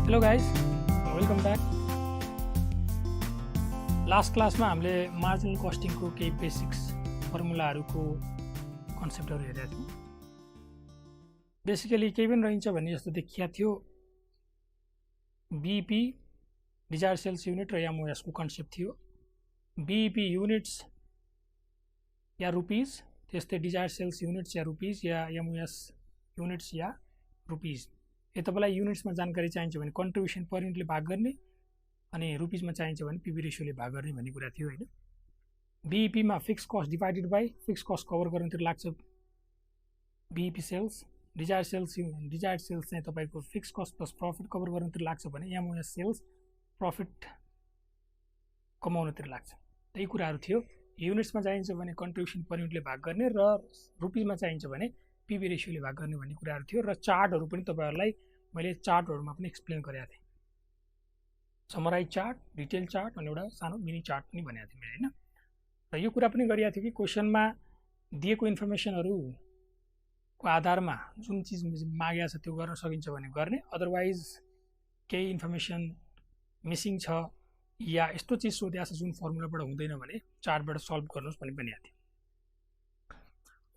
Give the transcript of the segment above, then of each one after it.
Hello guys, welcome back. Last क्लासमा हामीले marginal कस्टिङको केही बेसिक्स फर्मुलाहरूको कन्सेप्टहरू हेरेका थियौँ। बेसिकली केही पनि रहन्छ भन्ने जस्तो देखिया थियो। बीईपी डिजायर सेल्स युनिट र एमओएसको कन्सेप्ट थियो। बीईपी युनिट्स या रुपीज, त्यस्तै डिजायर सेल्स युनिट्स या रुपीज या एमओएस युनिट्स या रुपीज। तपाईलाई युनिट्समा जानकारी चाहिन्छ भने कन्ट्रिब्युसन पर युनिटले भाग गर्ने, अनि रुपीजमा चाहिन्छ भने पीबी रेशियोले भाग गर्ने भन्ने कुरा थियो हैन। बीईपी मा fixed cost divided by fixed cost cover गर्नतिर लाग्छ बीईपी सेल्स। डिजायर सेल्स चाहिँ तपाईको fixed cost plus profit cover गर्नतिर लाग्छ भने एमओएस सेल्स प्रफिट कमाउनतिर लाग्छ। त्यही कुराहरू थियो। युनिट्समा चाहिन्छ भने कन्ट्रिब्युसन पर युनिटले भाग गर्ने र रुपीजमा चाहिन्छ भने पीबी रेशियोले भाग गर्ने भन्ने कुराहरू थियो। र चार्टहरू पनि तपाईहरुलाई मैले चार्टहरुमा पनि एक्सप्लेन गरेका थिएँ। समराइज चार्ट, डिटेल चार्ट अनि एउटा सानो मिनी चार्ट पनि भनेको थिएँ मैले हैन। र यो कुरा पनि गरिएको थियो कि क्वेशनमा दिएको इन्फर्मेसनहरुको आधारमा जुन चीज मागेको छ त्यो गर्न सकिन्छ भने गर्ने, अदरवाइज केही इन्फर्मेसन मिसिङ छ या यस्तो चीज सोधेको छ जुन फर्मुलाबाट हुँदैन भने चार्टबाट सल्भ गर्नुस् भन्ने भनेको थिएँ।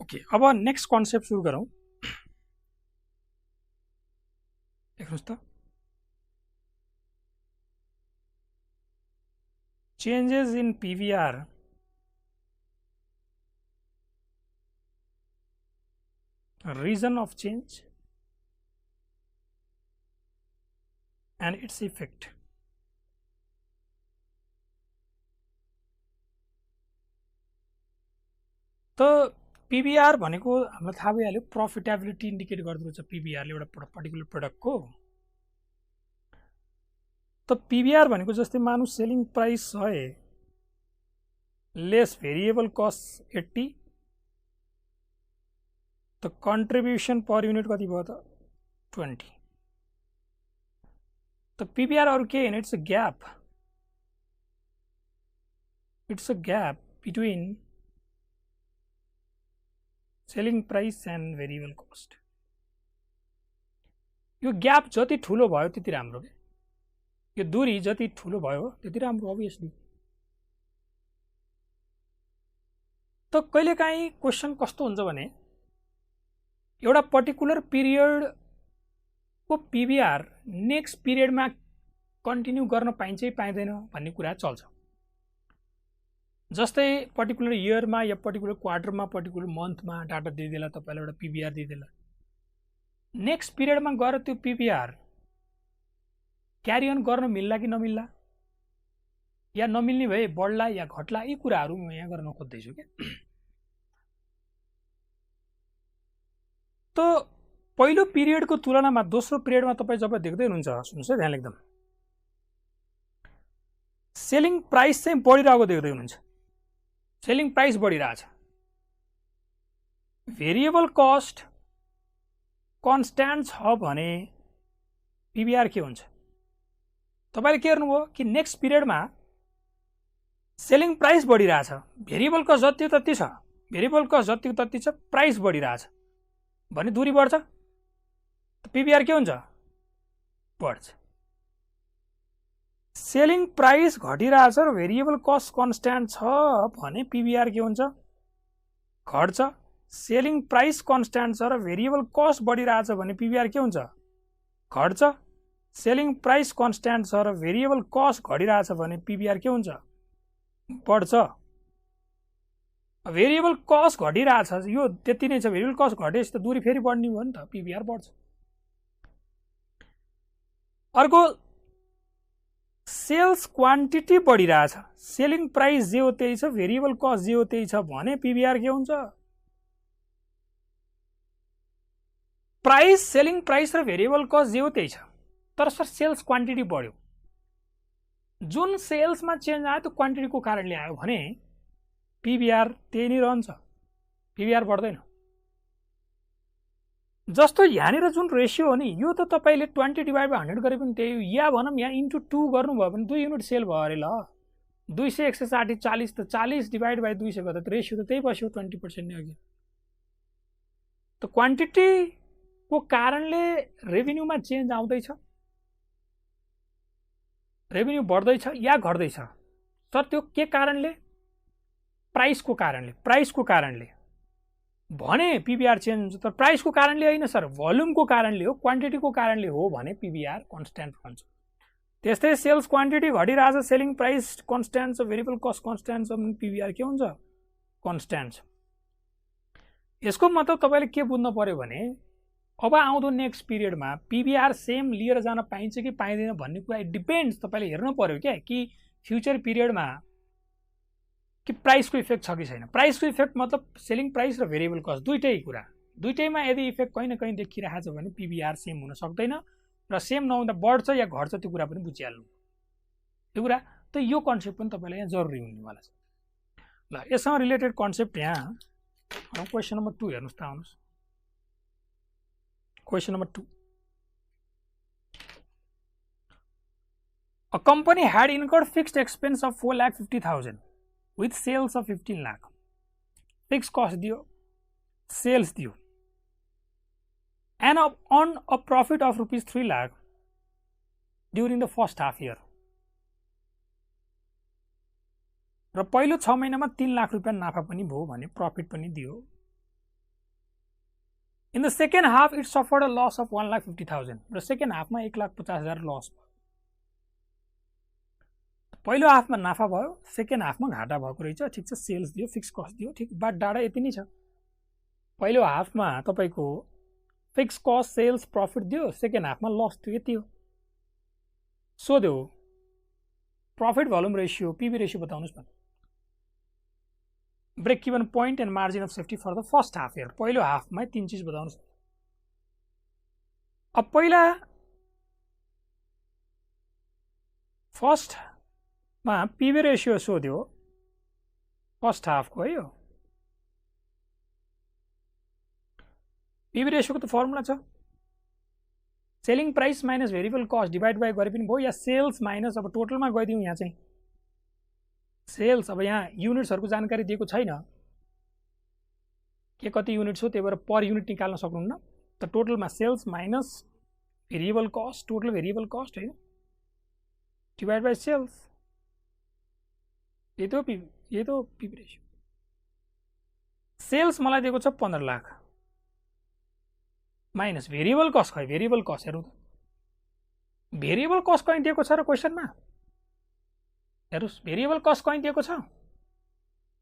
ओके, अब नेक्स्ट कन्सेप्ट सुरु गरौँ। देख्नुस् त, changes in PVR reason of change and its effect. त पीवीआर भनेको हामीलाई थाहा भइहाल्यो, प्रफिटेबिलिटी इन्डिकेट गर्दो छ पीवीआरले एउटा पर्टिकुलर प्रोडक्टको। त पीवीआर भनेको जस्तै मानु selling price 100 less variable cost 80, त कन्ट्रिब्युसन पर युनिट कति भयो त 20। त पीवीआर अरु के हैन, it's a gap between selling price and variable cost. यो ग्याप जति ठुलो भयो त्यति राम्रो के, यो दूरी जति ठुलो भयो त्यति राम्रो अभियसली। त कहिलेकाहीँ क्वेशन कस्तो हुन्छ भने एउटा पर्टिकुलर पिरियड को पीवीआर नेक्स्ट पिरियडमा कन्टिन्यू गर्न पाइन्छ कि पाइँदैन भन्ने कुरा चल्छ। जस्तै पर्टिकुलर इयरमा या पर्टिकुलर क्वार्टरमा पर्टिकुलर मन्थमा डाटा दिइदेला, तपाईलाई एउटा पीवीआर दिइदेला। नेक्स्ट पिरियडमा गएर त्यो पीवीआर क्यारी अन गर्न मिल्ला कि नमिल्ला, या नमिल्ने भए बढ्ला या घट्ला, यी कुराहरू म यहाँ गर्न खोज्दैछु के। तो पहिलो पिरियडको तुलनामा दोस्रो पिरियडमा तपाई जब देख्दै हुनुहुन्छ, सुन्नुस् है ध्यान एकदम, सेलिङ प्राइस चाहिँ बढिरहेको देख्दै हुनुहुन्छ। सेलिङ प्राइस बढिरहेछ, भेरिएबल कस्ट कन्स्ट्यान्ट छ भने पीवीआर के हुन्छ? तपाईले के गर्नुभयो कि नेक्स्ट पिरियडमा सेलिङ प्राइस बढिरहेछ, भेरिएबल कस्ट जति तति छ, भेरिएबल कस्ट जति तति छ, प्राइस बढिरहेछ भने दूरी बढ्छ, पीवीआर के हुन्छ? बढ्छ। सेलिङ प्राइस घटिरहेछ र भेरिएबल कस्ट कन्स्ट्यान्ट छ भने पीवीआर के हुन्छ? घट्छ। सेलिङ प्राइस कन्स्ट्यान्ट छ र भेरिएबल कस्ट बढिरहेछ भने पीवीआर के हुन्छ? घट्छ। सेलिङ प्राइस कन्स्ट्यान्ट छ र भेरिएबल कस्ट घटिरहेछ भने पीवीआर के हुन्छ? बढ्छ। भेरिएबल कस्ट घटिरहेछ, यो त्यति नै छ, भेरिएबल कस्ट घटेपछि त दूरी फेरि बढ्ने भयो नि त, पीवीआर बढ्छ। अर्को, सेल्स क्वान्टिटी बढिरहेछ, सेलिङ प्राइस जे हो त्यही छ, भेरिएबल कस्ट जे हो त्यही छ भने पीवीआर के हुन्छ? प्राइस, सेलिङ प्राइस र भेरिएबल कस्ट जे हो त्यही छ, तर सर सेल्स क्वान्टिटी बढ्यो। जुन सेल्समा चेन्ज आयो त्यो क्वान्टिटीको कारणले आयो भने पीवीआर त्यही नै रहन्छ, पीवीआर बढ्दैन। जस्तो यहाँनिर जुन रेशियो हो नि, यो त तपाईले 20 डिवाइड बाइ 100 गरे पनि त्यही हो, या भनौँ यहाँ इन्टु 2 गर्नुभयो भने 2 युनिट सेल भयो अरे। ल 200 160 40, त 40 डिवाइड बाइ 200 गर्दा त रेशियो त त्यही बस्यो 20% नै अघि। त क्वान्टिटी को कारणले रेभिन्यूमा चेन्ज आउँदैछ, रेभेन्यू बढ्दैछ या घट्दैछ सर त्यो के कारणले प्राइसको कारणले भने पीबीआर चेन्ज हुन्छ तर प्राइसको कारणले होइन सर भोल्युमको कारणले हो क्वान्टिटीको कारणले हो भने पीबीआर कन्स्ट्यान्ट रहन्छ त्यस्तै सेल्स क्वान्टिटी घटिरहेछ सेलिङ प्राइस कन्स्ट्यान्ट छ भेरिएबल कस्ट कन्स्ट्यान्ट छ भने पीबीआर के हुन्छ कन्स्ट्यान्ट छ यसको मतलब तपाईले के बुझ्नु पर्यो भने अब आउँदो नेक्स्ट पिरियडमा पीबीआर सेम लिएर जान पाइन्छ कि पाइँदैन भन्ने कुरा इट डिपेन्ड्स तपाईले हेर्नु पर्यो क्या कि फ्युचर पिरियडमा कि प्राइसको इफेक्ट छ कि छैन प्राइसको इफेक्ट मतलब सेलिङ प्राइस र भेरिएबल कस्ट दुईटैमा यदि इफेक्ट कहीँ न कहीँ देखिरहेको छ भने पीबीआर सेम हुन सक्दैन र सेम नहुँदा बढ्छ या घट्छ त्यो कुरा पनि बुझिहाल्नु त्यो कुरा त यो कन्सेप्ट पनि तपाईलाई यहाँ जरुरी हुनेवाला छ ल यससँग रिलेटेड कन्सेप्ट यहाँ क्वेशन नम्बर 2 हेर्नुस् त आउनुस् question number 2 A company had incurred fixed expense of 4,50,000 with sales of 15 lakh. Fixed cost दियो, sales दियो. And on a profit of rupees 3 lakh during the first half year. र पहिलो 6 महिनामा 3 लाख रुपैयाँ नाफा पनि भयो भने प्रॉफिट पनि दियो. In the second half it suffered a loss of 1,50,000. र सेकेन्ड हाफमा 1,50,000 लस भयो. पहिलो हाफमा नाफा भयो सेकेन्ड हाफमा घाटा भएको रहेछ ठीक छ सेल्स दियो फिक्स कस्ट दियो ठीक बात डाटा यति नै छ पहिलो हाफमा तपाईको फिक्स कस्ट सेल्स प्रॉफिट दियो सेकेन्ड हाफमा लस थियो यति हो सोध्यो profit volume ratio PB ratio बताउनुस् न break even point and margin of safety for the first half year पहिलो हाफमा तीन चीज बताउनुस् अब पहिला फर्स्ट मा पीबी रेशियो सोध्यो फर्स्ट हाफ को है यो पीबी रेशियो को त फर्मुला छ selling price minus variable cost divide by गरे पनि भयो या सेल्स माइनस अब टोटलमा गइदिउँ यहाँ चाहिँ सेल्स अब यहाँ युनिट्सहरुको जानकारी दिएको छैन के कति युनिट हो त्यही भएर पर युनिट निकाल्न सक्नुहुन्न त टोटलमा sales minus variable cost total variable cost हैन डिवाइड बाइ सेल्स ये तो पीबी रेशियो सेल्स मलाई दिएको छ 15 लाख माइनस भेरिएबल कस्ट खै भेरिएबल कस्ट हेरौँ त भेरिएबल कस्ट कहीं दिएको छ र क्वेशनमा हेर्नुस् भेरिएबल कस्ट कहीं दिएको छ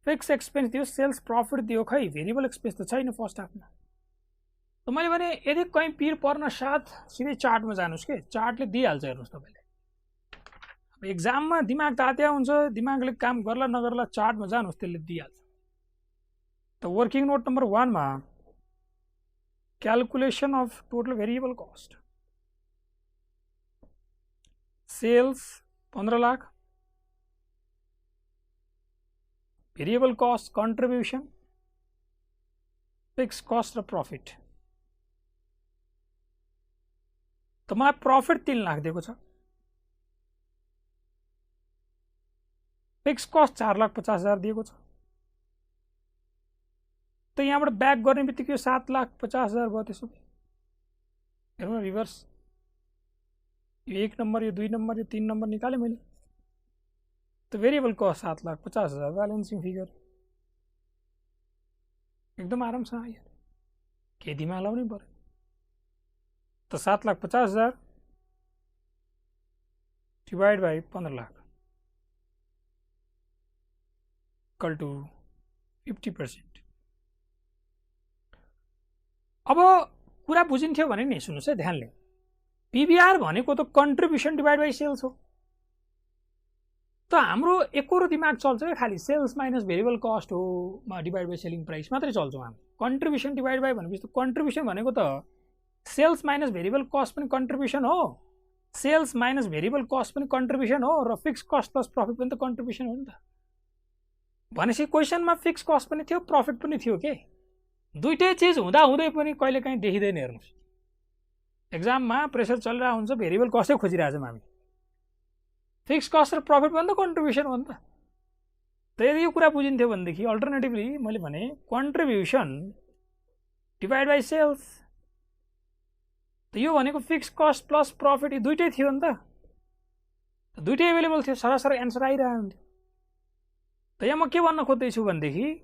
फिक्स एक्सपेन्स दियो सेल्स प्रॉफिट दियो खै भेरिएबल एक्सपेन्स त छैन फर्स्ट हाफमा त मैले भने यदि कहीं पिर पर्न साथ सिधै चार्टमा जानुस् के चार्टले दिइहाल्छ हेर्नुस् तपाईले एक्जाम में दिमाग तात्या हुन्छ दिमागले काम गर्ला नगर्ला चार्टमा जानुस् त्यसले दिइहाल्छ त वर्किङ नोट नम्बर 1 मा calculation of total variable cost sales 15 lakh variable cost contribution fixed cost र प्रॉफिट त मलाई प्रॉफिट 3 लाख दिएको छ फिक्स कस्ट 4,50,000 दिएको छ त यहाँबाट ब्याक गर्ने बित्तिकै 7,50,000 भयो त्यसो हेर्नु रिभर्स यो 1 नम्बर यो 2 नम्बर यो 3 नम्बर निकाले मैले त भेरिएबल कस्ट 7,50,000 ब्यालेन्सिङ फिगर एकदम आरामसँग आयो के दिमाग लाउनै पर्यो त 7,50,000 divide by 15 lakh equal to 50%। अब कुरा बुझिन्थ्यो भने नि सुन्नुस् है ध्यानले पीबीआर भनेको त कन्ट्रिब्युसन डिवाइड बाइ सेल्स हो त हाम्रो एकोरो दिमाग चल्छ है खाली सेल्स माइनस भेरिएबल कस्ट हो डिवाइड बाइ सेलिङ प्राइस मात्रै चल्छौं हामी कन्ट्रिब्युसन डिवाइड बाइ भनेपछि त कन्ट्रिब्युसन भनेको त सेल्स माइनस भेरिएबल कस्ट पनि कन्ट्रिब्युसन हो सेल्स माइनस भेरिएबल कस्ट पनि कन्ट्रिब्युसन हो र फिक्स कस्ट प्लस प्रॉफिट पनि त कन्ट्रिब्युसन हो नि त भनेपछि क्वेशनमा फिक्स कस्ट पनि थियो प्रॉफिट पनि थियो के दुईटै चीज हुँदा हुँदै पनि कहिले काहीँ देखिदैन हेर्नुस् एक्जाममा प्रेसर चलिरहेको हुन्छ भेरिएबल कस्टै खोजिरहेछौँ हामी फिक्स कस्ट र प्रॉफिट पनि त कन्ट्रिब्युसन हो नि त यदि यो कुरा बुझिन्थ्यो भनेदेखि अल्टरनेटिभली मैले भने कन्ट्रिब्युसन डिवाइड बाइ सेल्स त यो भनेको फिक्स कस्ट प्लस प्रॉफिट यो दुईटै थियो नि त दुईटै एभाइलेबल थियो, सरासर एन्सर आइरहेको हुन्थ्यो। त यहाँ म के भन्न खोज्दैछु भनेदेखि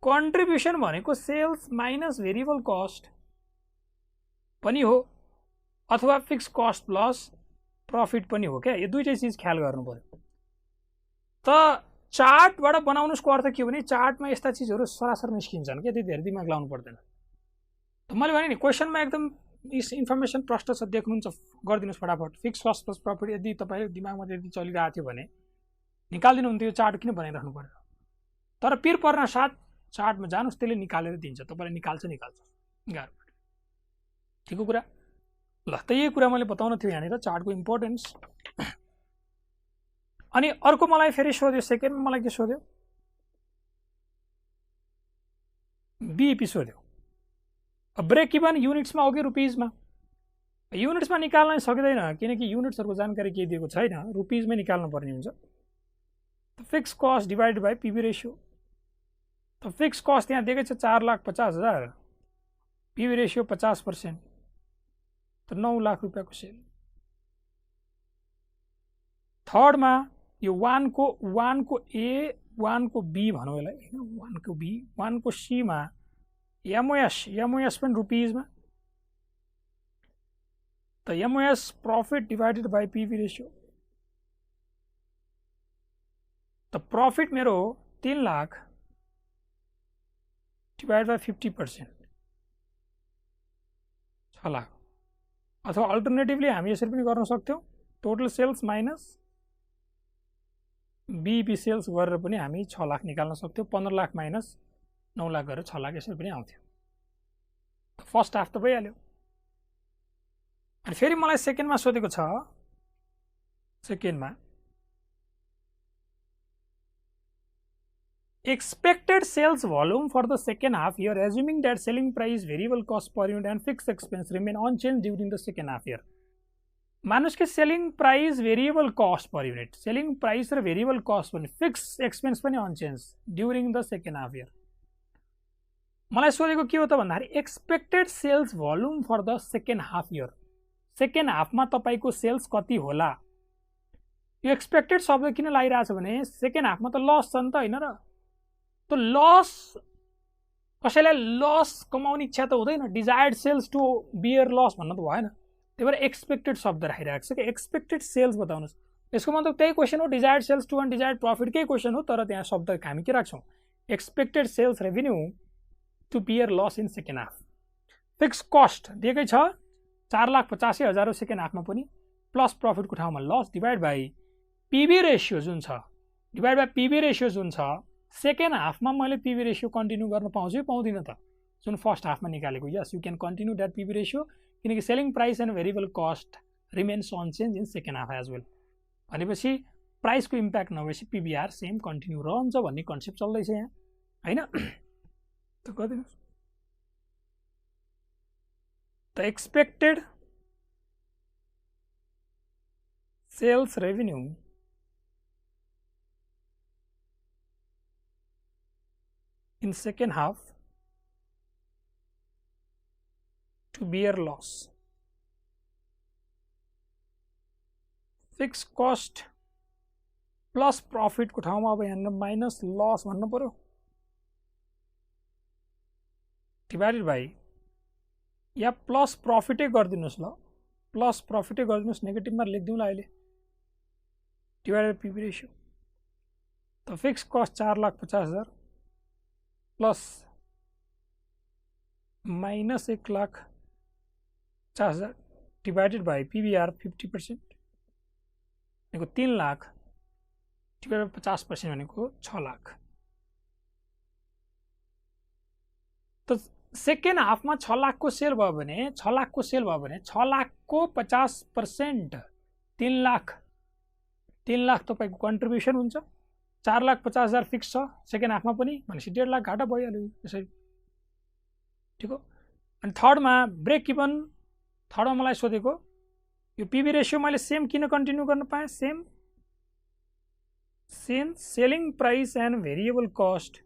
कन्ट्रिब्युसन भनेको सेल्स माइनस भेरिएबल कस्ट पनि हो अथवा फिक्स कस्ट प्लस प्रफिट पनि हो क्या, यो दुईटै चिज ख्याल गर्नु पर्यो। त चार्टबाट बनाउनुको अर्थ के हो भने चार्टमा यस्ता चिजहरू सरासर निस्किन्छन् क्या, त्यति धेरै दिमाग लाउनु पर्दैन। त मैले भने नि क्वेसनमा एकदम इन्फर्मेसन प्रष्ट छ, देख्नुहुन्छ गरिदिनुहोस् फटाफट। फिक्स कस्ट प्लस प्रफिट यदि तपाईँले दिमागमा त्यति चलिरहेको थियो भने निकालिदिनु हुन्थ्यो, यो चार्ट किन बनाइराख्नु पर्यो। तर पिर पर्न साथ चार्टमा जानुहोस्, त्यसले निकालेर दिन्छ, तपाईँलाई निकाल्छ गाह्रो। ठिकको कुरा ल। त यही कुरा मैले बताउन थियो यहाँनिर चार्टको इम्पोर्टेन्स। अनि अर्को मलाई फेरि सोध्यो, सेकेन्डमा मलाई के सोध्यो, बिइपी सोध्यो। ब्रेक इभन युनिट्समा हो कि रुपिजमा? युनिट्समा निकाल्न सकिँदैन, किनकि युनिट्सहरूको जानकारी केही दिएको छैन, रुपिजमै निकाल्नु पर्ने हुन्छ। Fixed cost divided by PB ratio. त फिक्स कस्ट यहाँ दिएकै छ 4,50,000, पीबी रेसियो 50%, त 9 लाख रुपियाँको सेल। थर्डमा यो 1 को ए 1 को बी भनौँ यसलाई हैन, 1 को बी 1 को सी मा एमओएस पनि रुपिजमा। त MOS profit divided by PV ratio. त प्रॉफिट मेरो 3 लाख डिवाइड बाई 50%, 6 लाख। अथवा अल्टरनेटिभली हामी यसरी पनि गर्न सक्थ्यौं, total sales minus BEP sales गरेर पनि हामी 6 लाख निकाल्न सक्थ्यौं। 15 लाख माइनस 9 लाख गरेर 6 लाख यसरी पनि आउँथ्यो। फर्स्ट हाफ त भइहाल्यो। अनि फेरि मलाई सेकेन्डमा सोधेको छ, सेकेन्डमा expected sales volume for the second half year assuming that selling price, variable cost per unit and fixed expense remain unchanged during the second half year। मानुस् के selling price variable cost per unit, selling price र variable cost पनि fix expense पनि unchange during the second half year. मलाई सोधेको के हो त भन्दाखेरि expected sales volume for the second half year, second हाफमा तपाईको सेल्स कति होला। यो एक्सपेक्टेड शब्द किन लागिरहेछ भने सेकेन्ड हाफमा त लस छ नि त हैन र, त लस कसैलाई लस कमाउने इच्छा त हुँदैन, desired sales to bear loss भन्नु त भएन, त्यही भएर एक्सपेक्टेड शब्द राखिरहेको छ कि एक्सपेक्टेड सेल्स बताउनुस्। यसको मतलब त्यही क्वेसन हो, desired sales to undesired profit केही क्वेसन हो, तर त्यहाँ शब्द हामी के राख्छौं, expected sales revenue to bear loss in second half. Fix cost दिएकै छ 4,85,000 हो सेकेन्ड हाफमा पनि, प्लस प्रफिटको ठाउँमा loss divide by PB ratio जुन छ, डिवाइड बाई पीबी रेशियो जुन छ। सेकेन्ड हाफमा मैले पीबी रेशियो कन्टिन्यू गर्न पाउँछु कि पाउँदिन त, जुन फर्स्ट हाफमा निकालेको। Yes you can continue that PB ratio, किनकि selling price and variable cost remains unchange in second half as well. भनेपछि प्राइसको इम्प्याक्ट नभएपछि पीबीआर सेम कन्टिन्यू रहन्छ भन्ने कन्सेप्ट चल्दैछ यहाँ हैन। त गरिदिनुस्। त expected sales revenue in second half to bear loss, fixed cost plus profit को ठाउँमा अब यहाँ माइनस लस भन्नु पर्यो, डिवाइडेड बाई या प्लस प्रफिटै गरिदिनुस् ल, प्लस प्रफिटै गरिदिनुस्, नेगेटिभमा लेखिदिउँला अहिले, डिवाइडेड पीबी रेशियो। त fix cost 4,50,000 plus minus 1,50,000 divided by PBR 50% भनेको 3 लाख डिवाइडेड बाई 50% भनेको 6 लाख। त सेकेन्ड हाफमा 6 लाखको सेल भयो भने 6 लाखको सेल भयो भने 6 लाखको 50% 3 लाख, 3 लाख तपाईको कन्ट्रिब्युसन हुन्छ। 4,50,000 फिक्स छ सेकेन्ड हाफमा पनि, भनेपछि 1.5 लाख घाटा भइहाल्यो यसरी। ठिक हो। अनि थर्डमा ब्रेक इभन, थर्डमा मलाई सोधेको यो पीबी रेशियो मैले सेम किन कन्टिन्यू गर्न पाएँ, same selling price and variable cost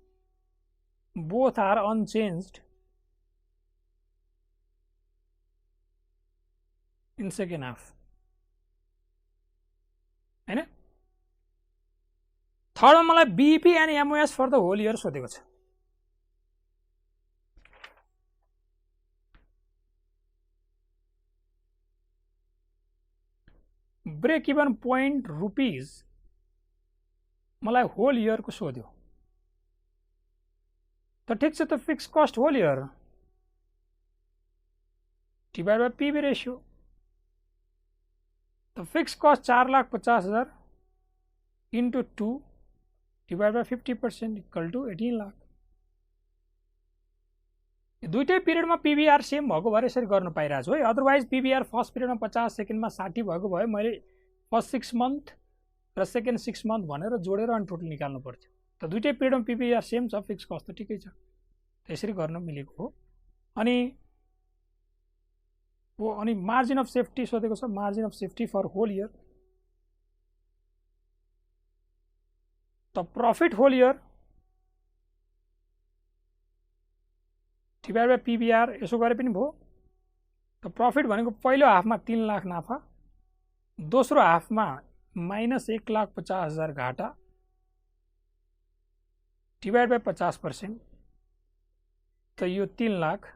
both are unchanged in second half. हैन। थर्डमा मलाई BEP and MOS for the whole year सोधेको छ। ब्रेक इभन पोइन्ट रुपीज मलाई होल इयरको सोध्यो त ठिक छ त fix cost whole year divide by PB ratio त fix cost 4,50,000 into 2 divide by 50% equal to 18 lakh. दुईटै पिरियडमा पीबीआर सेम भएको भएर यसरी गर्न पाइरहेको छु है। अदरवाइज पीबीआर फर्स्ट पिरियडमा 50 सेकेन्डमा 60 भएको भए मैले फर्स्ट 6 मन्थ र सेकेन्ड 6 मन्थ भनेर जोडेर अनि टोटल निकाल्नु पर्थ्यो। त दुईटै पिरियडमा पीबीआर सेम छ, फिक्स कस्ट त ठिकै छ, त्यसरी गर्न मिलेको हो। अनि मार्जिन अफ सेफ्टी सोधेको छ, margin of safety for whole year त profit whole year divide by PBR यसो गरे पनि भयो। त प्रॉफिट भनेको पहिलो हाफमा 3 लाख नाफा, दोस्रो हाफमा माइनस 1,50,000 घाटा डिवाइड बाई 50%, त यो 3 लाख।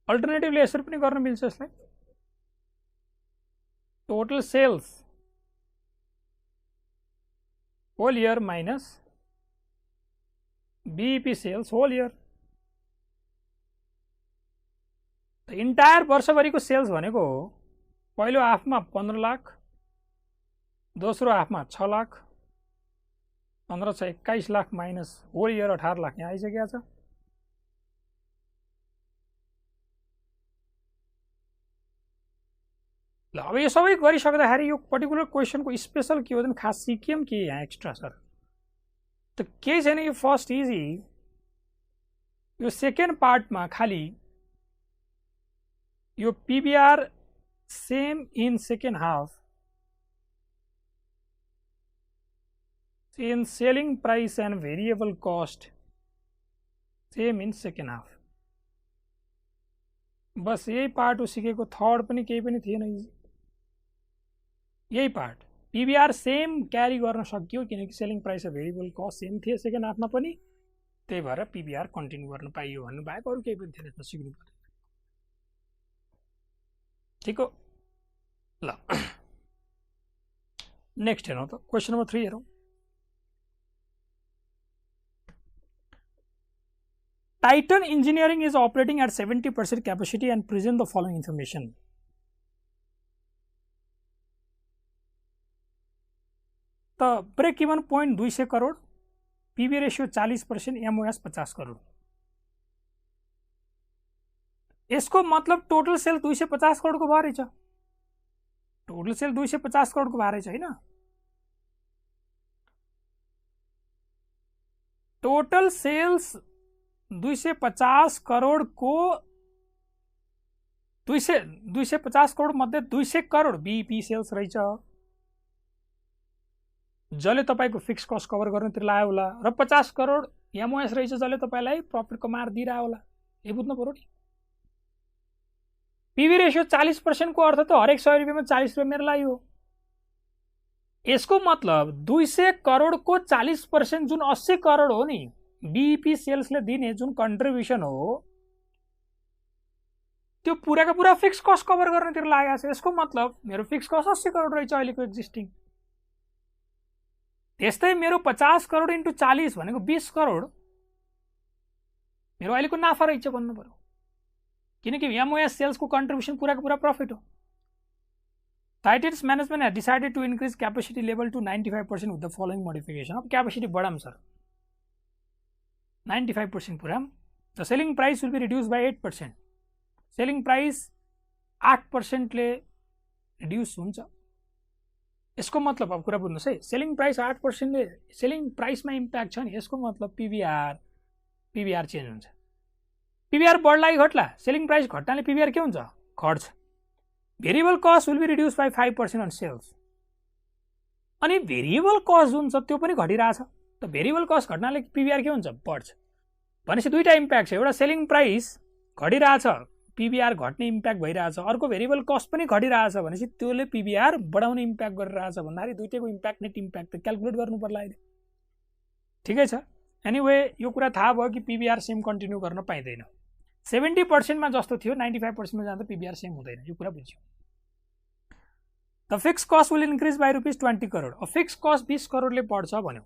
अल्टरनेटिभली यसरी पनि गर्न मिल्छ यसलाई, total sales whole year minus BEP sales whole year. त इन्टायर वर्षभरिको सेल्स भनेको पहिलो हाफमा 15 लाख, दोस्रो हाफमा 6 लाख, 15 छ 21 lakh minus whole year 18 lakh यहाँ आइसकेको छ। ल अब यो सबै गरिसक्दाखेरि यो पर्टिकुलर क्वेसनको स्पेशल के हो भने खास सिकिएम के यहाँ एक्स्ट्रा सर त केही छैन। यो फर्स्ट इजी, यो सेकेन्ड पार्टमा खाली यो PBR same in second half in selling price and variable cost same in second half, बस यही पार्ट हो सिकेको। थर्ड पनि केही पनि थिएन, यही पार्ट पीबीआर सेम क्यारी गर्न सकियो किनकि सेलिङ प्राइस र भेरिएबल कस्ट सेम थिए सेकेन्ड हाफमा पनि, त्यही भएर पीबीआर कन्टिन्यू गर्न पाइयो भन्नु बाहेक अरू केही पनि थिएन, यसमा सिक्नु पर्यो। ठिक हो ल। नेक्स्ट हेरौँ त, क्वेसन नम्बर 3 हेरौँ। Titan Engineering is operating at 70% capacity and present the following information. The break even point 200 crore, PV ratio 40%, MOS 50 crore. इसको मतलब टोटल सेल 250 करोड़ को भएर छ, टोटल सेल 250 करोड़ को भएर छ हैन। टोटल सेल्स 250 करोड़ को 250 करोड़ मध्ये 200 करोड़ बीईपी सेल्स रहेछ, जसले तपाईको फिक्स कस्ट कभर गर्नतिर लाग्यो होला, र 50 करोड़ एमओएस रहेछ जसले तपाईलाई प्रॉफिट कमाएर दिइरा होला। यो बुझ्नु पर्यो नि। पीवी रेशियो 40% को अर्थ त हरेक 100 रुपैयाँमा 40 रुपैयाँ मेरो लागि हो। यसको मतलब 200 करोड़ को 40% जुन 80 करोड़ हो नि बीईपी सेल्सले दिने जुन कन्ट्रिब्युसन हो त्यो पुराको पुरा फिक्स कस्ट कभर गर्नतिर लागेको छ। यसको मतलब मेरो फिक्स कस्ट 80 करोड़ रहेछ अहिलेको एक्जिस्टिङ। त्यस्तै मेरो 50 करोड़ इन्टु 40 भनेको 20 करोड़ मेरो अहिलेको नाफा रहेछ भन्नु पर्यो, किनकि एमओएस सेल्स को कन्ट्रिब्युसन पुराको पुरा प्रॉफिट हो। Titan's management has decided to increase capacity level to 95% with the following modification. अब capacity बढाम सर, 95% पुराम। The selling price will be reduced by 8%. Selling price 8% ले reduce हुन्छ। यसको मतलब अब कुरा बुझ्नुस् है, सेलिङ प्राइस 8% ले सेलिङ प्राइसमा इम्प्याक्ट छ नि, यसको मतलब पीवीआर चेन्ज हुन्छ। पीवीआर बढ्ला कि घट्ला, सेलिङ प्राइस घट्नाले पीवीआर के हुन्छ, घट्छ। Variable cost will be reduce by 5% on sales. अनि भेरिएबल कस्ट जुन छ त्यो पनि घटिरहेछ, त भेरिएबल कस्ट घट्नाले पीवीआर के हुन्छ, बढ्छ। भनेपछि दुईटा इम्प्याक्ट छ, एउटा सेलिङ प्राइस घटिरहेछ पीबीआर घट्ने इम्प्याक्ट भइरहेछ, अर्को भेरिएबल कस्ट पनि घटिरहेछ भनेपछि त्यसले पीबीआर बढाउने इम्प्याक्ट गरिरहेछ भन्दाखेरि दुईटैको इम्प्याक्ट नेट इम्प्याक्ट त क्याल्कुलेट गर्नु पर्ला अहिले। ठिकै छ, एनीवे यो कुरा थाहा भयो कि पीबीआर सेम कन्टिन्यू गर्न पाइँदैन। 70% मा जस्तो थियो 95% मा जाँदा पीबीआर सेम हुँदैन, यो कुरा बुझ्यो। The fix cost will increase by ₹20 crore. अब फिक्स कस्ट 20 करोडले बढ्छ भन्यो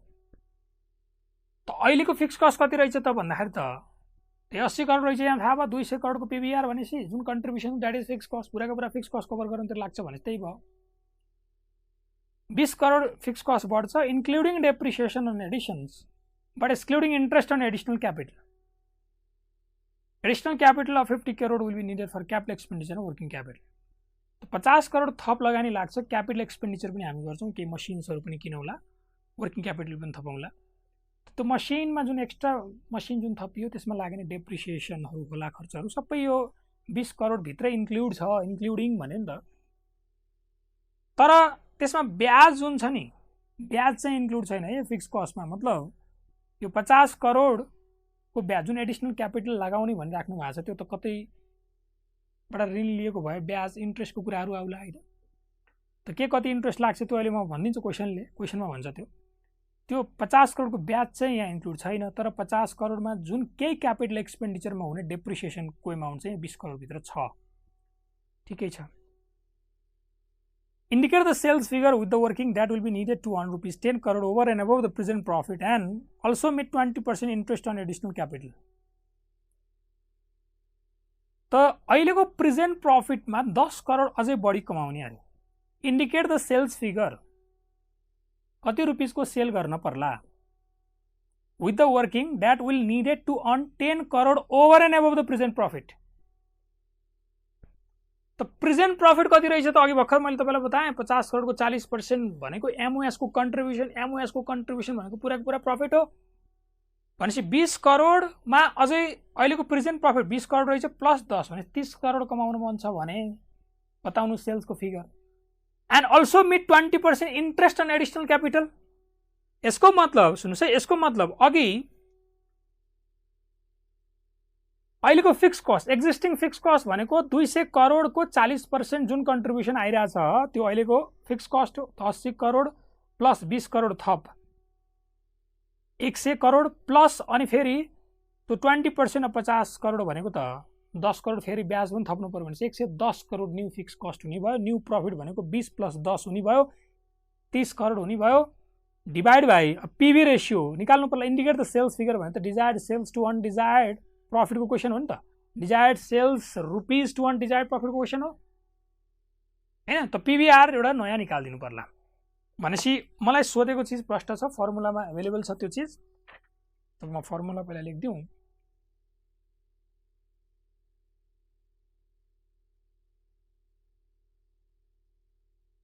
त अहिलेको फिक्स कस्ट कति रहेछ त भन्दाखेरि त 80 करोड रहेछ। यहाँ थाहा भयो 200 करोडको पीबीआर भनेपछि जुन contribution that is fix cost, पुराको पुरा फिक्स कस्ट कभर गर्नु त लाग्छ भने त्यही भयो। 20 करोड फिक्स कस्ट बढ्छ including depreciation and additions but excluding interest on additional capital. Additional capital of 50 crore will be needed for capital expenditure and working capital. 50 crore थप लगानी लाग्छ, क्यापिटल एक्सपेन्डिचर पनि हामी गर्छौँ, केही मसिन्सहरू पनि किनौला, वर्किङ क्यापिटल पनि थपौँला। त्यो मसिनमा जुन एक्स्ट्रा मसिन जुन थपियो त्यसमा लाग्ने डेप्रिसिएसनहरू होला, खर्चहरू सबै यो 20 करोड भित्र इन्क्लुड छ, इन्क्लुडिङ भन्यो नि त। तर त्यसमा ब्याज जुन छ नि, ब्याज चाहिँ इन्क्लुड छैन है फिक्स कस्टमा। मतलब यो 50 करोडको ब्याज जुन एडिसनल क्यापिटल लगाउने भनिराख्नु भएको छ त्यो त कतैबाट ऋण लिएको भए ब्याज इन्ट्रेस्टको कुराहरू आउला होइन। त के कति इन्ट्रेस्ट लाग्छ त्यो अहिले म भनिदिन्छु, क्वेसनमा भन्छ त्यो 50 करोडको ब्याज चाहिँ यहाँ इन्क्लुड छैन। तर 50 करोडमा जुन केही क्यापिटल एक्सपेन्डिचरमा हुने डेप्रिसिएसनको एमाउन्ट चाहिँ 20 करोडभित्र छ। ठिकै छ। Indicate the sales figure with the working that will be needed to earn ₹10 crore over and above the present profit and also meet 20% interest on additional capital. त अहिलेको प्रेजेन्ट प्रफिटमा 10 करोड अझै बढी कमाउने अरे। इन्डिकेट द सेल्स फिगर, कति रुपिसको sale गर्न पर्ला with the working that will needed to earn 10 crore over and above the present profit. त प्रेजेन्ट प्रफिट कति रहेछ त अघि भर्खर मैले तपाईँलाई बताएँ 50 करोडको 40% भनेको एमओएसको कन्ट्रिब्युसन। एमओएसको कन्ट्रिब्युसन भनेको पुराको पुरा प्रफिट हो भनेपछि 20 करोडमा अझै अहिलेको प्रेजेन्ट प्रफिट 20 करोड रहेछ प्लस 10 भने 30 करोड कमाउनु मन छ भने बताउनु सेल्सको figure. And also meet 20% interest on additional capital. यसको मतलब सुन्नुहोस् है, यसको मतलब अघि अहिलेको fix cost, existing fix cost भनेको 200 करोडको 40% जुन कन्ट्रिब्युसन आइरहेछ त्यो अहिलेको फिक्स कस्ट हो। 80 करोड प्लस 20 करोड थप 100 करोड प्लस अनि फेरि त्यो 20% अफ 50 करोड भनेको त 10 करोड फेरि ब्याज पनि थप्नु पर्यो भने 110 करोड न्यू फिक्स कस्ट हुने भयो। न्यू प्रफिट भनेको 20 प्लस 10 हुने भयो, 30 करोड हुने भयो। डिभाइड बाई पीवी रेसियो निकाल्नु पर्ला। इन्डिकेट द सेल्स फिगर भने त डिजायर्ड सेल्स टु अनडिजायर्ड प्रफिटको क्वेसन हो नि त। Desired sales rupees to undesired प्रफिटको क्वेसन हो हैन। त पीवीआर एउटा नयाँ निकालिदिनु पर्ला भनेपछि मलाई सोधेको चिज प्रश्न छ, फर्मुलामा अवेलेबल छ त्यो चिज। त म फर्मुला पहिला लेखिदिउँ।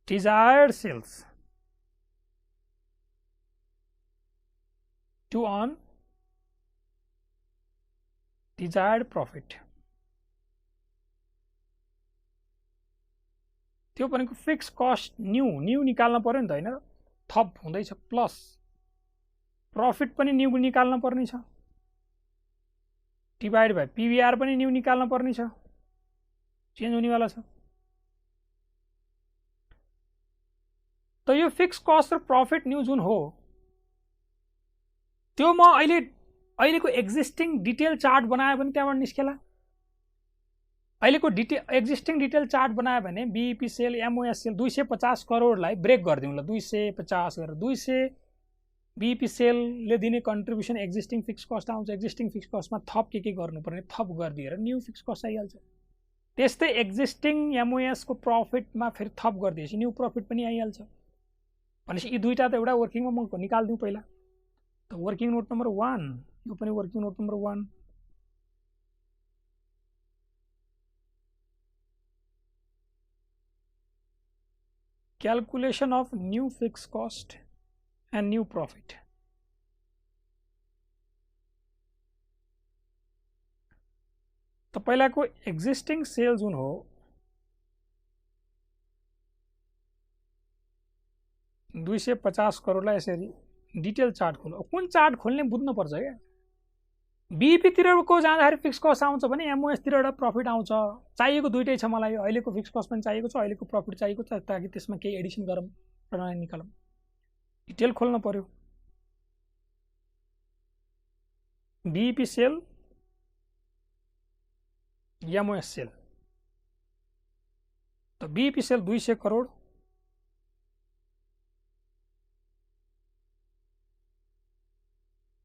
Desired sales to earn desired profit, त्यो भनेको फिक्स कस्ट न्यू निकाल्न पर्यो नि त हैन, थप हुँदैछ प्लस प्रफिट पनि न्यू निकाल्न पर्ने छ, डिभाइड बाई पीवीआर पनि न्यू निकाल्न पर्ने छ, चेन्ज हुनेवाला छ। त यो फिक्स कस्ट र प्रफिट न्यू जुन हो त्यो म अहिलेको एक्जिस्टिङ डिटेल चार्ट बनायो भने त्यहाँबाट निस्केला। अहिलेको एक्जिस्टिङ डिटेल चार्ट बनायो भने बीईपी सेल एमओएस सेल 250 करोडलाई ब्रेक गरिदिउँ ल। 250 गरेर 200 बीईपी सेलले दिने कन्ट्रिब्युसन एक्जिस्टिङ फिक्स कस्ट आउँछ। एक्जिस्टिङ फिक्स कस्टमा थप के गर्नुपर्ने थप गरिदिएर न्यू फिक्स कस्ट आइहाल्छ। त्यस्तै एक्जिस्टिङ एमओएसको प्रफिटमा फेरि थप गरिदिएपछि न्यू प्रफिट पनि आइहाल्छ। भनेपछि यी दुईटा त एउटा वर्किङमा म निकाल्दिउँ पहिला। त वर्किङ नोट नम्बर 1 यो पनि working note number 1। Calculation of new fix cost and new profit. त पहिलाको एक्जिस्टिङ सेल जुन हो 250 करोडलाई यसरी डिटेल चार्ट खोल्नु। कुन चार्ट खोल्ने बुझ्नु पर्छ क्या। बीईपी तिरको जाँदाखेरि फिक्स कस्ट आउँछ भने एमओएस तिरबाट प्रफिट आउँछ। चाहिएको दुईटै छ मलाई, अहिलेको फिक्स कस्ट पनि चाहिएको छ, अहिलेको प्रफिट चाहिएको छ, ताकि त्यसमा केही एडिसन गरौँ र निकालौँ। डिटेल खोल्न पर्यो। BEP sale, MOS sale. तो बीईपी सेल 200 करोड,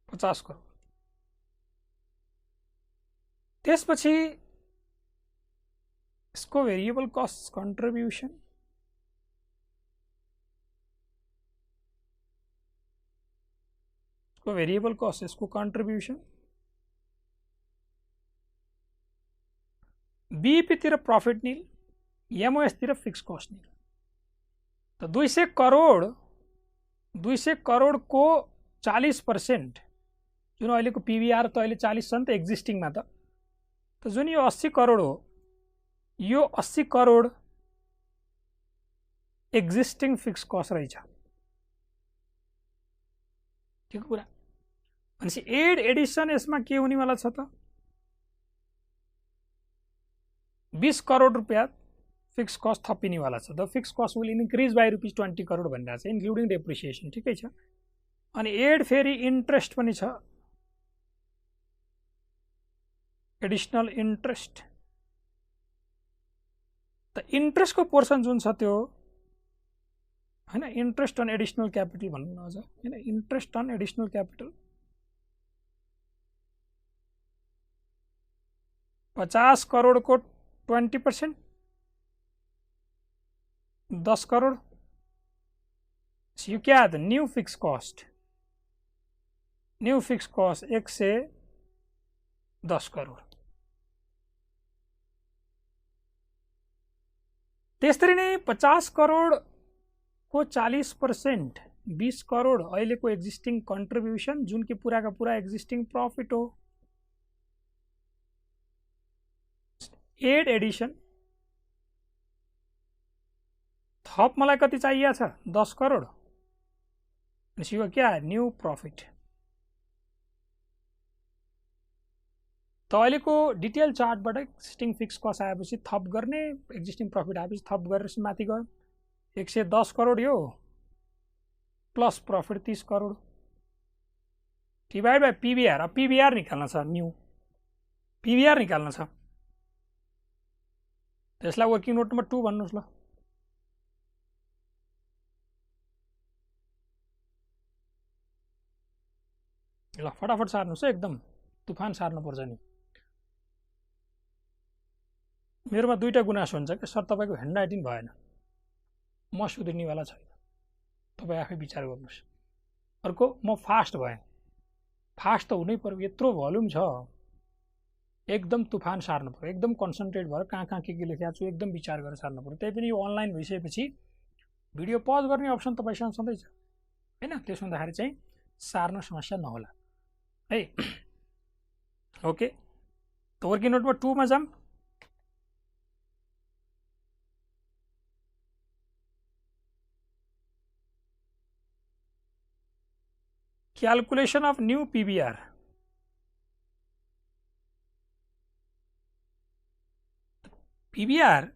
$50 करोड। त्यसपछि इसको वेरिएबल कस्ट कंट्रीब्यूशन, इसको वेरिएबल कस्ट, इसको कंट्रीब्यूशन, बीईपी तिर प्रॉफिट नील, एमओएस तिर फिक्स कस्ट नील। तो 200 करोड को 40% जुन अहिलेको पीवीआर त अहिले 40 छ नि त एक्जिस्टिङमा त जुन यो 80 करोड हो, यो 80 करोड एक्जिस्टिङ फिक्स कस्ट रहेछ। ठिक कुरा। भनेपछि एड एडिसन यसमा के हुनेवाला छ त 20 करोड रुपैयाँ फिक्स कस्ट थपिनेवाला छ। The fix cost will increase by ₹20 crore भनिरहेको छ, इन्क्लुडिङ डेप्रिसिएसन। ठिकै छ। अनि एड फेरि इन्ट्रेस्ट पनि छ, एडिशनल इन्ट्रेस्ट। त इन्ट्रेस्टको पोर्सन जुन छ त्यो हैन, इन्ट्रेस्ट अन एडिशनल क्यापिटल भन्नु न अझ हैन, interest on additional capital 50 crore को 20%, 10 करोड। यो क्या है? New fix cost, new fix cost 110 crore. त्यसरी नै 50 करोड को 40%, 20 करोड अहिलेको एक्जिस्टिङ कन्ट्रिब्युसन, जुन कि पूरा का पूरा एक्जिस्टिङ प्रॉफिट हो। एड एडिशन थप मलाई कति चाहिएको छ 10 करोड। यो क्या है? New profit. त अहिलेको डिटेल चार्टबाट एक्जिस्टिङ फिक्स कस्ट आएपछि थप गर्ने, एक्जिस्टिङ प्रॉफिट आएपछि थप गरेर माथि गयो। 110 करोड यो plus profit 30 crore divide by PVR. अब पीवीआर निकाल्न छ, न्यू पीवीआर निकाल्न छ। त्यसलाई वर्किङ नोट नम्बर 2 भन्नुस् ल। ल फटाफट सार्नुस् है, एकदम तुफान सार्नु पर्छ नि। मेरोमा दुईटा गुनासो हुन्छ कि सर तपाईको ह्यान्ड राइटिङ भएन, म सुध्रिनेवाला छैन, तपाईँ आफै विचार गर्नुहोस्। अर्को म फास्ट भएँ, फास्ट त हुनै पर्यो, यत्रो भोल्युम छ, एकदम तुफान सार्नु पर्यो, एकदम कन्सन्ट्रेट भएर कहाँ कहाँ के लेखेको छु एकदम विचार गरेर सार्नु पर्यो। त्यही पनि यो अनलाइन भइसकेपछि भिडियो पज गर्ने अप्सन तपाईसँग छँदैछ हैन, त्यसो हुँदाखेरि चाहिँ सार्न समस्या नहोला है। ओके, त वर्किङ नोट नम्बर 2 मा जाम। Calculation of new PVR. PVR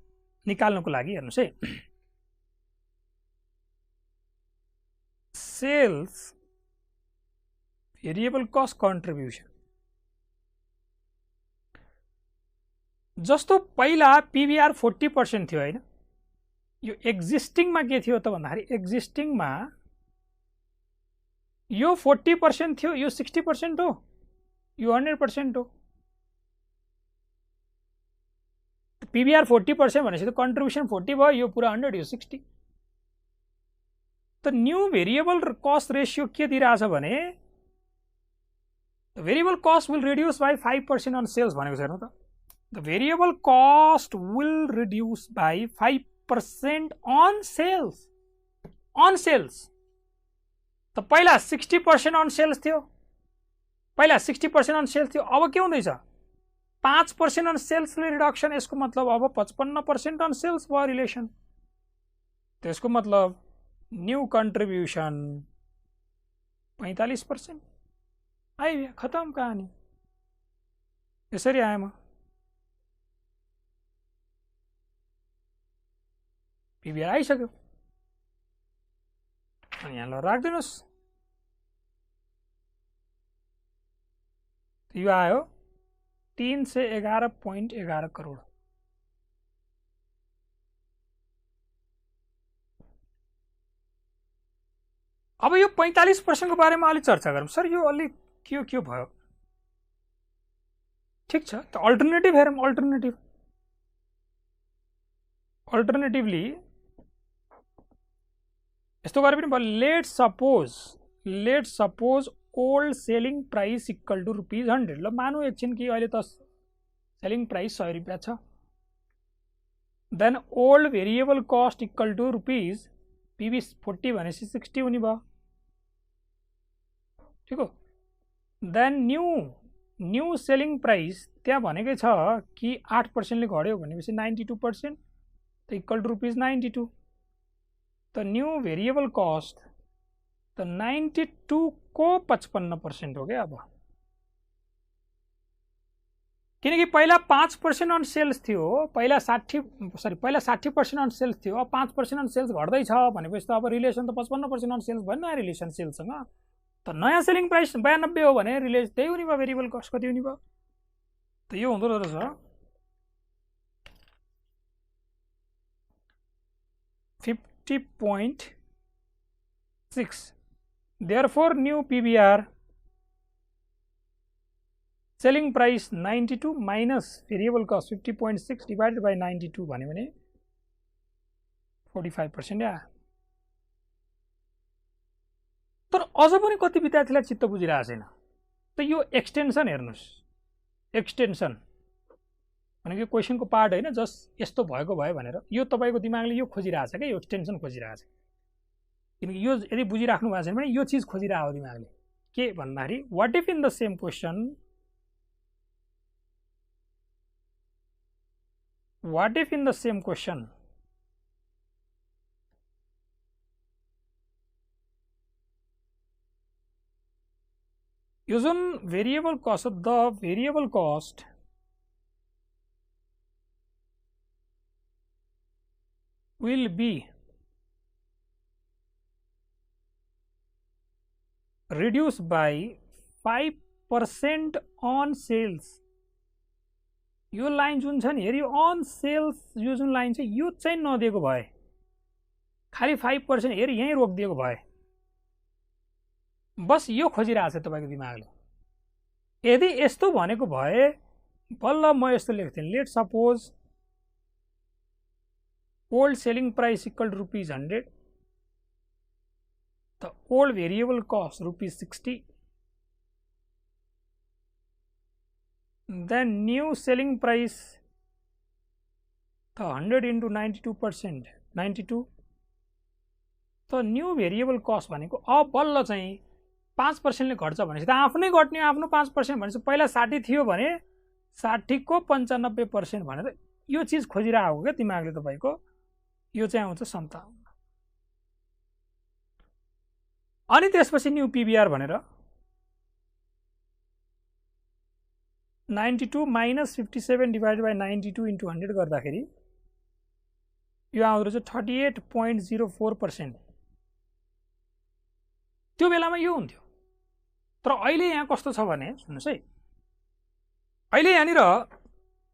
निकाल्नको लागि हेर्नुस् है, सेल्स भेरिएबल कस्ट कन्ट्रिब्युसन। जस्तो पहिला पीवीआर 40% थियो हैन, यो एक्जिस्टिङमा के थियो त भन्दाखेरि एक्जिस्टिङमा यो 40% थियो, यो 60% हो, यो 100% हो। पीवीआर 40% भनेपछि त कन्ट्रिब्युसन 40 भयो, यो पुरा 100, यो 60। त न्यू भेरिएबल कस्ट रेशियो के दिइरहेछ भने variable cost will reduce by 5% on sales भनेको छ। हेर्नु त, the variable cost will reduce by 5% on sales. On sales त पहिला 60% अन सेल्स थियो, पहिला 60% अन सेल्स थियो, अब के हुँदैछ 5% अन सेल्सले रिडक्सन। यसको मतलब अब 55% अन सेल्स भयो रिलेसन। त्यसको मतलब न्यू कन्ट्रिब्युसन 45%। आइयो, खत्म कहानी। यसरी आएमा पिबिआर आइसक्यो अनि यहाँ ल राख्दिनुहोस् यो आयो 311.11 करोड। अब यो 45% को बारेमा अलि चर्चा गरौँ सर। यो अलि के भयो? ठीक छ त अल्टरनेटिभ हेरौँ। अल्टरनेटिभली यस्तो गरे पनि भयो। Let suppose old selling price equal to ₹100। ल मानौँ एकछिन कि अहिले त सेलिङ प्राइस 100 रुपियाँ छ। Then old variable cost equal to ₹40 भनेपछि 60 हुने भयो। ठीक हो। देन न्यू सेलिङ प्राइस त्यहाँ भनेकै छ कि 8% ले घट्यो भनेपछि 92% त इक्वल टु ₹92। त न्यू भेरिएबल कस्ट त 92 को 55% हो क्या। अब किनकि पहिला 5% अन सेल्स थियो, पहिला 60% अन सेल्स थियो, अब 5% अन सेल्स घट्दैछ भनेपछि त अब रिलेसन त 55% अन सेल्स भयो नयाँ रिलेसन सेल्ससँग। त नयाँ सेलिङ प्राइस 92 हो भने रिलेसन त्यही हुने भयो। भेरिएबल कस्ट कति हुने भयो? त यो हुँदो रहेछ 50.6। Therefore, new PBR selling price 92 minus variable cost 50.6 divided by 92 भन्यो भने 45% आयो। तर अझ पनि कति विद्यार्थीलाई चित्त बुझिरहेको छैन। त यो एक्सटेन्सन हेर्नुस्। एक्सटेन्सन भनेको क्वेशनको पार्ट हैन, जस्ट यस्तो भएको भयो भनेर यो तपाईको दिमागले यो खोजिरहेछ के, यो एक्सटेन्सन खोजिरहेछ। किनकि यो यदि बुझिराख्नु भएको छैन भने यो चीज खोजिरहेको हो दिमागले। के भन्दाखेरि what if in the same question यो जुन variable cost, the variable cost will be reduced by 5% on sales। यो लाइन जुन छ नि हेरी अन सेल्स, यो जुन लाइन छ यो चाहिँ नदिएको भए, खाली 5% हेरी यही रोकिदिएको भए, बस यो खोजिरहेछ तपाईको दिमागले। यदि यस्तो भनेको भए बल्ल म यस्तो लेख्थेँ, let suppose old selling price equal to ₹100, the old variable cost ₹60, then new selling price the 100 into 92%, 92, त न्यू भेरिएबल कस्ट भनेको अब बल्ल चाहिँ 5% ले घट्छ भनेपछि त आफ्नै घट्ने, आफ्नो 5% भनेपछि पहिला 60 थियो भने 60 को 95% भनेर यो चीज खोजिरहेको हो क्या दिमागले तपाईको। यो चाहिँ आउँछ 57। अनि त्यसपछि न्यू पीबीआर भनेर 92 माइनस 57 डिवाइडेड बाइ 92 इन्टु 100 गर्दाखेरि यो आउँदो रहेछ 38.04%। त्यो बेलामा यो हुन्थ्यो। तर अहिले यहाँ कस्तो छ भने सुन्नुस् है, अहिले यहाँनिर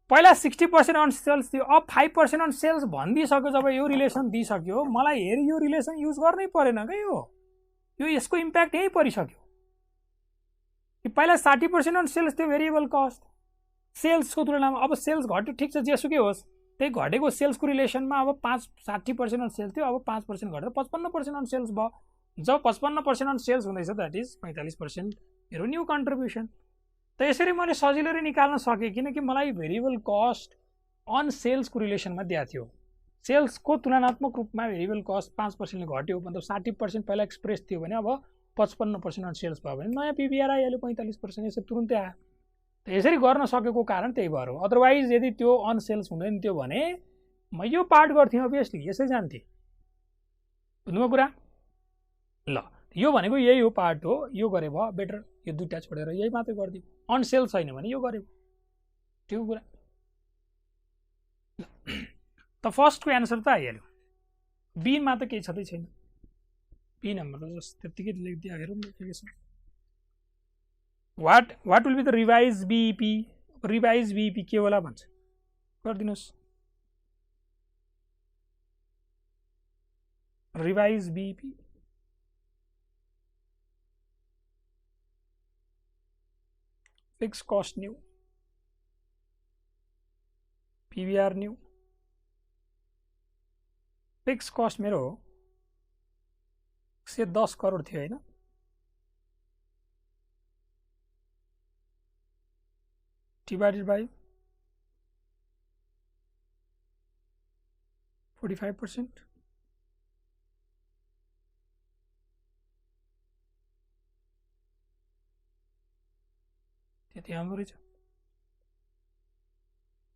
पहिला 60% अन सेल्स थियो, अब 5% अन सेल्स भनिदिइसक्यो। जब यो रिलेसन दिइसक्यो मलाई हेरि यो रिलेसन युज गर्नै परेन क्या। यो यसको इम्प्याक्ट यही परिसक्यो कि पहिला 60% अन सेल्स थियो भेरिएबल कस्ट, सेल्सको तुलनामा अब सेल्स घट्यो। ठिक छ, जेसुकै होस्, त्यही घटेको सेल्सको रिलेसनमा अब 60% अन सेल्स थियो, अब 5% घटेर 55% अन सेल्स भयो। जब 55% अन सेल्स हुँदैछ द्याट इज 45% मेरो न्यू कन्ट्रिब्युसन। त यसरी मैले सजिलै निकाल्न सकेँ किनकि मलाई भेरिएबल कस्ट अन सेल्सको रिलेसनमा दिएको थियो। सेल्सको तुलनात्मक रूपमा भेरिएबल कस्ट 5% ले घट्यो, मतलब 60% पहिला एक्सप्रेस थियो भने अब 55% अन सेल्स भयो भने नयाँ पीबीआर आइहाल्यो 45%। यसरी तुरुन्तै आयो। त यसरी गर्न सकेको कारण त्यही भएर हो। अदरवाइज यदि त्यो अन सेल्स हुँदैन थियो भने म यो पार्ट गर्थेँ अभियसली, यसै जान्थेँ। बुझ्नुभयो कुरा? ल यो भनेको यही हो, पार्ट हो। यो गरे भयो बेटर, यो दुईटा छोडेर यही मात्रै गरिदियो। अन सेल्स छैन भने यो गरे। ठिक कुरा त फर्स्टको एन्सर त आइहाल्यो बीमा त केही छँदै छैन बी नम्बर त जस्ट त्यतिकै लेखिदियो हेरौँ के छ what will be the revise BEP revise BEP के होला भन्छ गरिदिनुहोस् revise BEP fix cost new PVR new fix cost मेरो 110 करोड थियो हैन डिवाइडेड बाई 45% त्यति हाम्रो रहेछ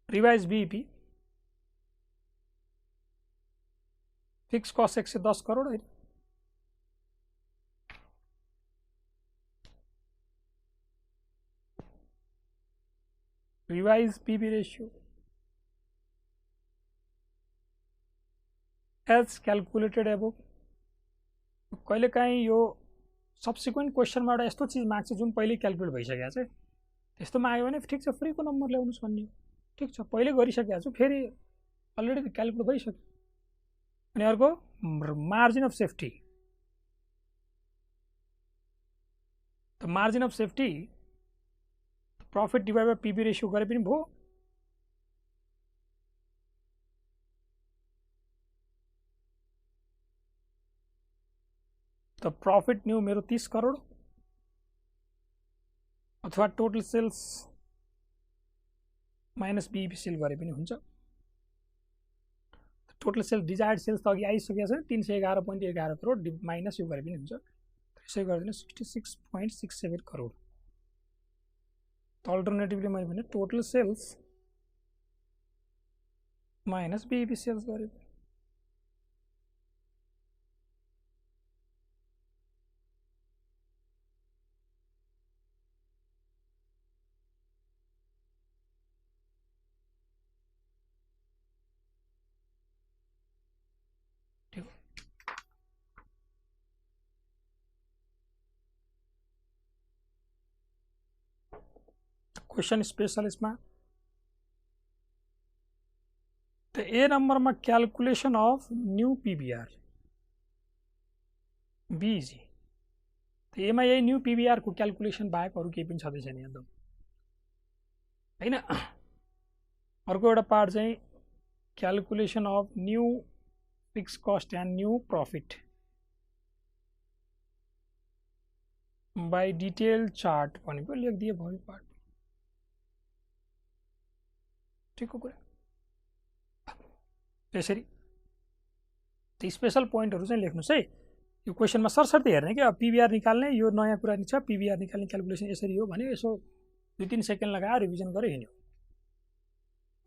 revise BEP fix cost 110 crore है revise PV ratio as calculated above कहिलेकाहीँ यो सब्सिक्वेन्ट क्वेसनमा एउटा यस्तो चिज माग्छ जुन पहिले क्यालकुलेट भइसकेको छ त्यस्तो माग्यो भने ठिक छ फ्रीको नम्बर ल्याउनुस् भन्ने ठिक छ पहिले गरिसकेको छु फेरि अलरेडी क्यालकुलेट भइसक्यो अनि अर्को मार्जिन अफ सेफ्टी त margin of safety profit divide by PV ratio गरे पनि भयो त प्रॉफिट न्यू मेरो 30 करोड अथवा total sales minus BEP sale गरे पनि हुन्छ टोटल सेल्स डिजायर्ड सेल्स त अघि आइसकेको छ 311.11 करोड माइनस यो गरे पनि हुन्छ त्यसै गरिदिनु 66.67 करोड त अल्टरनेटिभली मैले भने total sales minus BEP sales गरे क्वेश्चन स्पेशल इसमें तो ए नंबर में calculation of new PVR be easy तो ए में यही न्यू पीवीआर को कैलकुलेशन बाहेक अरू केही पनि छँदै छैन एकदम हैन अर्को एउटा पार्ट चाहिँ calculation of new fix cost and new profit by detail chart भनेको लेखिदिए भयो पार्ट ठिकको कुरा त्यसरी त्यो स्पेशल पोइन्टहरु चाहिँ लेख्नुस् है यो क्वेशनमा सरसर्ती हेर्ने के अब पीवीआर निकाल्ने यो नयाँ कुरा नि छ पीवीआर निकाल्ने क्याल्कुलेसन यसरी हो भने यसो 2-3 सेकेन्ड लगाएर रिभिजन गरे हिँड्यो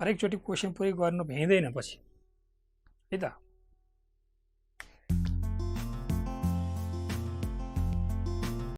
हरेक चोटी क्वेशन पुरै गर्नु भ्याइदैन पछि है त